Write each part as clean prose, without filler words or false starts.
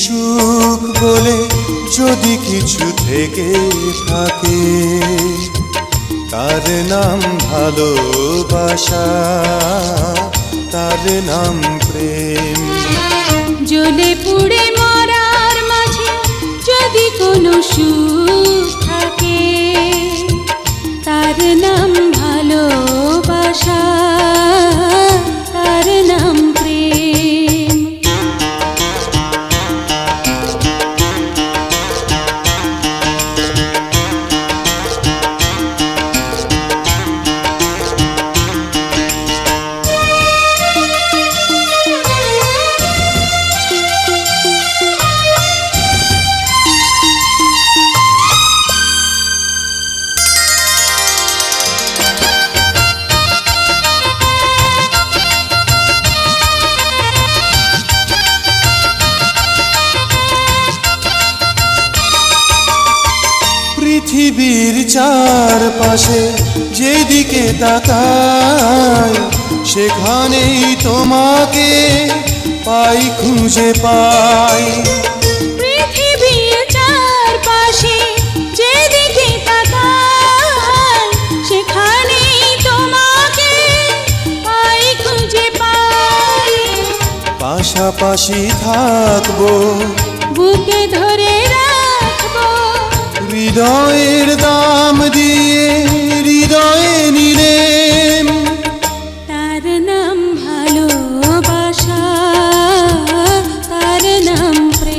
সুখ বলে যদি কিছু থেকে থাকে, তার নাম ভালোবাসা, তার নাম প্রেম। জ্বলে পুড়ে মরার মাঝে যদি কোনো সুখ থাকে, তার নাম ভালোবাসা, তার নাম প্রেম। পৃথিবীর চারপাশে যেদিকে তাকাই, সেখানেই তোমাকে পাই, খুঁজে পাই। পৃথিবীর চারপাশে যেদিকে তাকাই, সেখানেই তোমাকে পাই, খুঁজে পাই। পাশাপাশি থাকবো, বুকে ধরে রাখবো, হৃদয়ের দাম দিয়ে হৃদয়ে নিলেম। তার নাম ভালোবাসা, তার নাম প্রেম।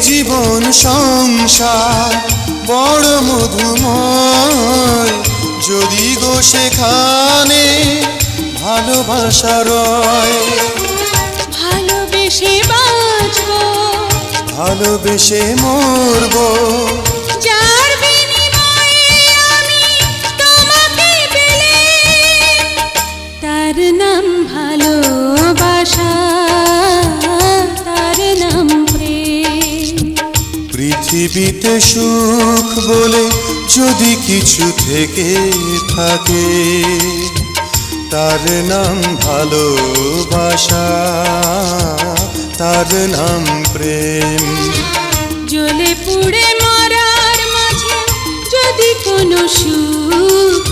জীবন সংসার বড় মধুময়, যদি গো সেখানে ভালোবাসা রয়। ভালোবেসে বাঁচবো, ভালোবেসে মরবো, যার বিনিময়ে আমি তোমাকে পেলে, তার নাম ভালোবাসা, তার নাম প্রেম। পৃথিবীতে সুখ বলে যদি কিছু থেকে থাকে, তার নাম ভালোবাসা, তার নাম প্রেম। জ্বলে পুড়ে মরার মাঝে যদি কোনো সুখ